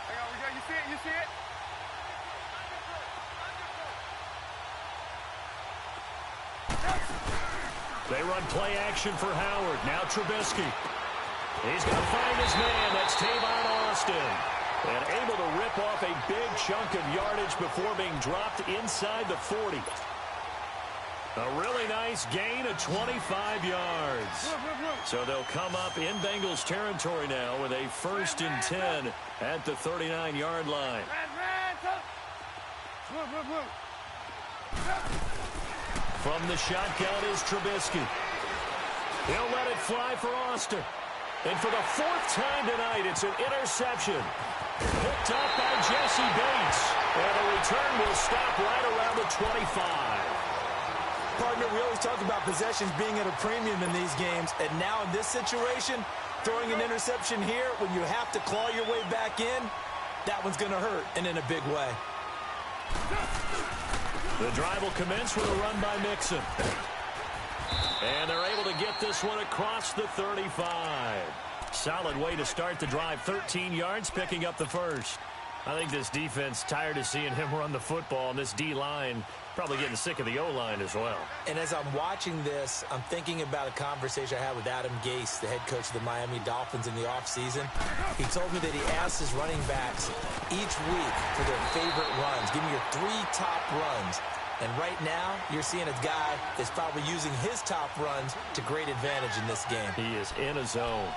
Hang on, we got, you see it? They run play action for Howard. Now Trubisky. He's going to find his man. That's Tavon Austin. And able to rip off a big chunk of yardage before being dropped inside the 40. A really nice gain of 25 yards. So they'll come up in Bengals territory now with a 1st and 10 at the 39-yard line. From the shotgun is Trubisky. He'll let it fly for Austin. And for the 4th time tonight, it's an interception. Picked up by Jesse Bates. And the return will stop right around the 25. Partner, we always talk about possessions being at a premium in these games. And now in this situation, throwing an interception here when you have to claw your way back in, that one's going to hurt, and in a big way. The drive will commence with a run by Mixon. And they're able to get this one across the 35. Solid way to start the drive. 13 yards, picking up the first. I think this defense tired of seeing him run the football, and this D-line probably getting sick of the O-line as well. And as I'm watching this, I'm thinking about a conversation I had with Adam Gase, the head coach of the Miami Dolphins in the offseason. He told me that he asked his running backs each week for their favorite runs. Give me your 3 top runs. And right now, you're seeing a guy that's probably using his top runs to great advantage in this game. He is in a zone.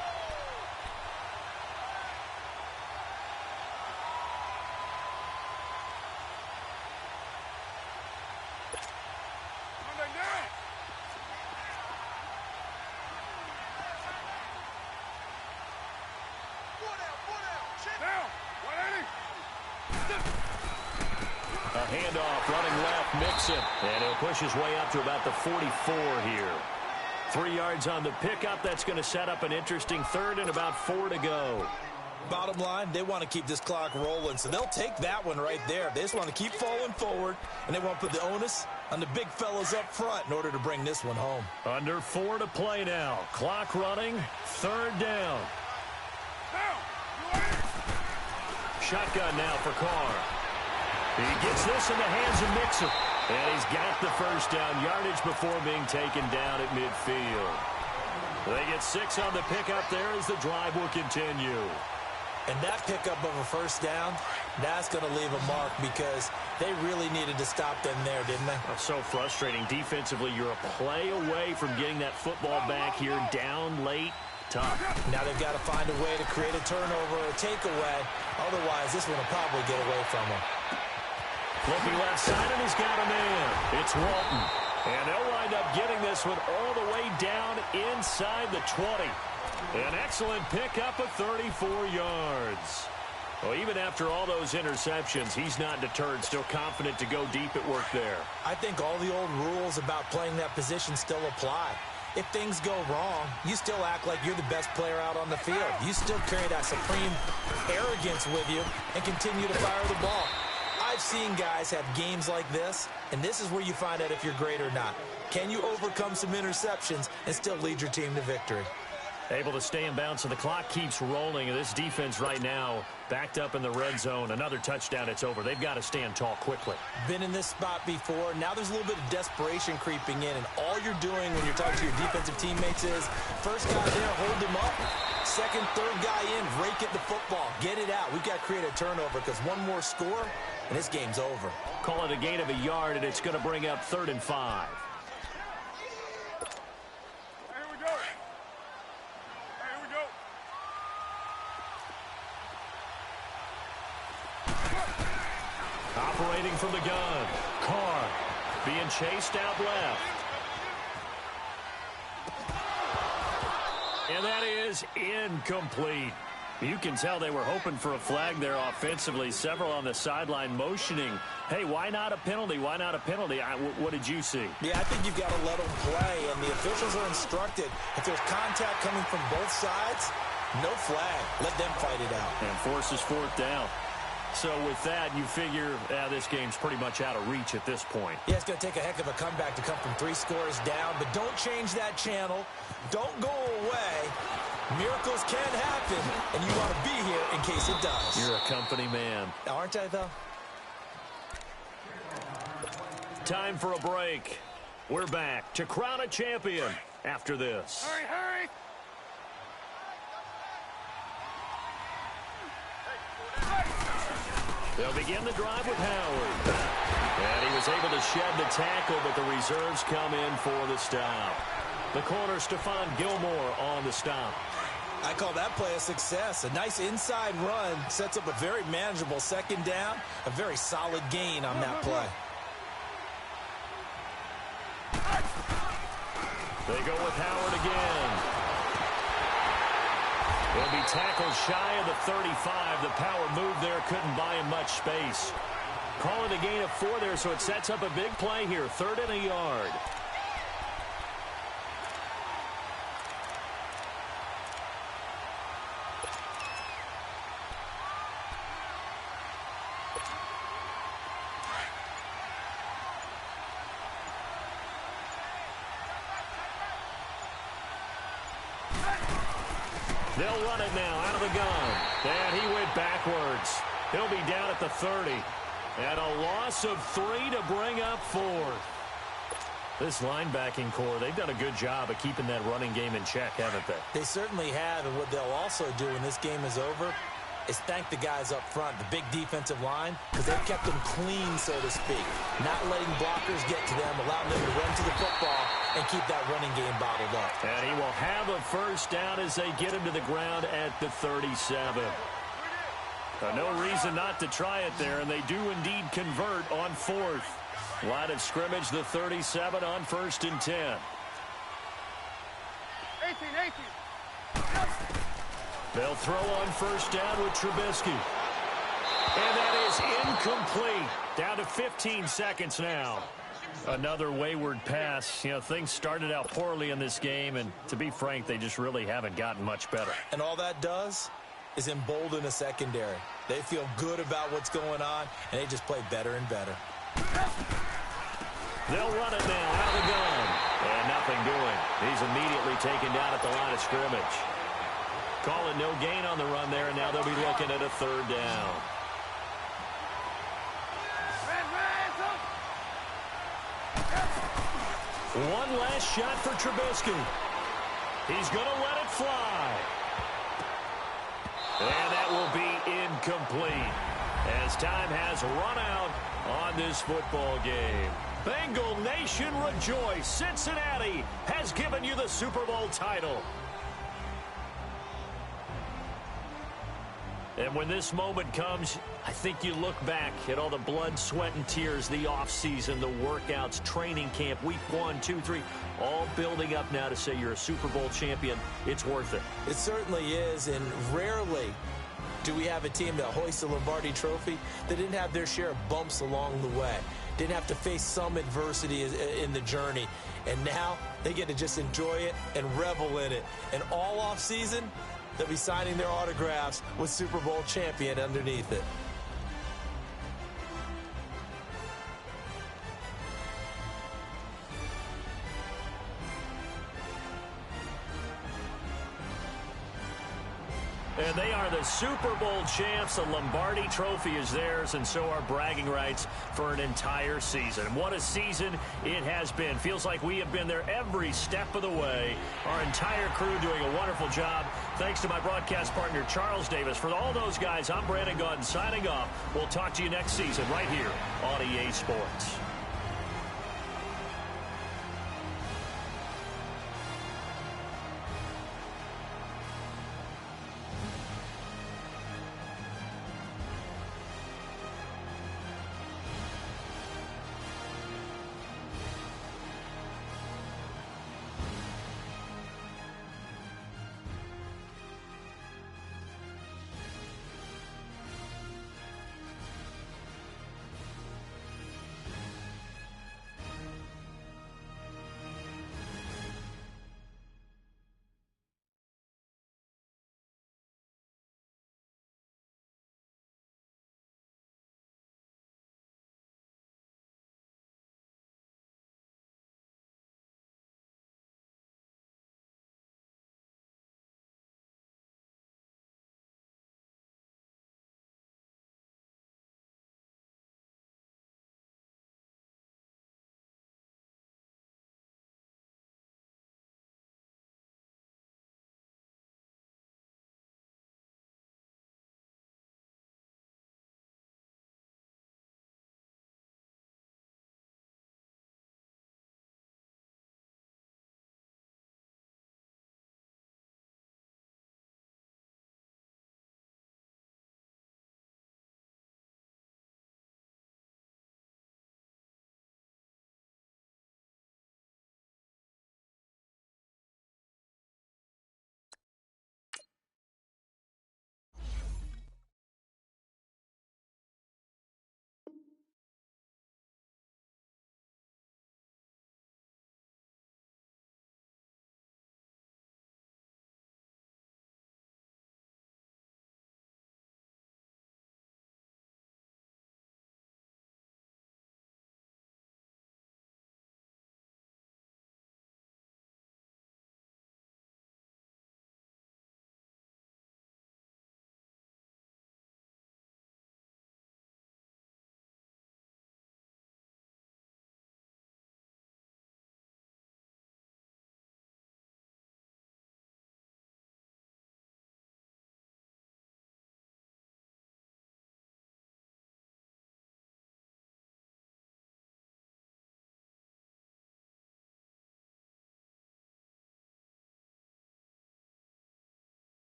Handoff, running left, Mixon. And he'll push his way up to about the 44 here. 3 yards on the pickup. That's going to set up an interesting 3rd and about 4 to go. Bottom line, they want to keep this clock rolling, so they'll take that one right there. They just want to keep falling forward, and they want to put the onus on the big fellas up front in order to bring this one home. Under 4 to play now. Clock running, 3rd down. Shotgun now for Carr. He gets this in the hands of Mixon. And he's got the first down, yardage before being taken down at midfield. They get 6 on the pickup there as the drive will continue. And that pickup of a first down, that's going to leave a mark because they really needed to stop them there, didn't they? That's so frustrating. Defensively, you're a play away from getting that football back here, down late. Tough. Now they've got to find a way to create a turnover or a takeaway. Otherwise, this one will probably get away from them. Looking left side, and he's got a man. It's Walton. And they'll wind up getting this one all the way down inside the 20. An excellent pickup of 34 yards. Well, even after all those interceptions, he's not deterred, still confident to go deep at work there. I think all the old rules about playing that position still apply. If things go wrong, you still act like you're the best player out on the field. You still carry that supreme arrogance with you and continue to fire the ball. I've seen guys have games like this, and this is where you find out if you're great or not. Can you overcome some interceptions and still lead your team to victory? Able to stay in bounds, so the clock keeps rolling. This defense right now backed up in the red zone. Another touchdown, it's over. They've got to stand tall quickly. Been in this spot before. Now there's a little bit of desperation creeping in, and all you're doing when you're talking to your defensive teammates is first guy there, hold him up. Second, third guy in, rake at the football. Get it out. We've got to create a turnover because one more score, and this game's over. Call it a gain of a yard, and it's going to bring up 3rd and 5. Operating from the gun, Carr being chased out left. And that is incomplete. You can tell they were hoping for a flag there offensively. Several on the sideline motioning, hey, why not a penalty? Why not a penalty? What did you see? Yeah, I think you've got to let them play, and the officials are instructed. If there's contact coming from both sides, no flag. Let them fight it out. And forces 4th down. So with that, you figure this game's pretty much out of reach at this point. Yeah, it's going to take a heck of a comeback to come from 3 scores down, but don't change that channel. Don't go away. Miracles can happen, and you want to be here in case it does. You're a company man. Aren't I, though? Time for a break. We're back to crown a champion after this. Hurry, hurry! They'll begin the drive with Howard. And he was able to shed the tackle, but the reserves come in for the stop. The corner, Stephon Gilmore, on the stop. I call that play a success. A nice inside run sets up a very manageable 2nd down. A very solid gain on that play. They go with Howard again. He'll be tackled shy of the 35. The power move there couldn't buy him much space. Call it a gain of 4 there, so it sets up a big play here. 3rd and a yard. They'll run it now out of the gun. And he went backwards. He'll be down at the 30. And a loss of 3 to bring up 4th. This linebacking core, they've done a good job of keeping that running game in check, haven't they? They certainly have, and what they'll also do when this game is over is thank the guys up front, the big defensive line, because they've kept them clean, so to speak. Not letting blockers get to them, allowing them to run to the football and keep that running game bottled up. And he will have a first down as they get him to the ground at the 37. No reason not to try it there, and they do indeed convert on 4th. Line of scrimmage, the 37 on 1st and 10. 18. They'll throw on first down with Trubisky. And that is incomplete. Down to 15 seconds now. Another wayward pass. You know, things started out poorly in this game, and to be frank, they just really haven't gotten much better. And all that does is embolden a secondary. They feel good about what's going on, and they just play better and better. They'll run it now out of the gun. And nothing doing. He's immediately taken down at the line of scrimmage. Call it no gain on the run there, and now they'll be looking at a 3rd down. One last shot for Trubisky. He's going to let it fly. And that will be incomplete as time has run out on this football game. Bengal Nation rejoice. Cincinnati has given you the Super Bowl title. And when this moment comes, I think you look back at all the blood, sweat, and tears, the offseason, the workouts, training camp, week 1, 2, 3, all building up now to say you're a Super Bowl champion. It's worth it. It certainly is, and rarely do we have a team that hoists the Lombardi Trophy that didn't have their share of bumps along the way, didn't have to face some adversity in the journey, and now they get to just enjoy it and revel in it. And all offseason, they'll be signing their autographs with Super Bowl champion underneath it. And they are the Super Bowl champs. The Lombardi Trophy is theirs, and so are bragging rights for an entire season. What a season it has been. Feels like we have been there every step of the way. Our entire crew doing a wonderful job. Thanks to my broadcast partner, Charles Davis. For all those guys, I'm Brandon Gaudin signing off. We'll talk to you next season right here on EA Sports.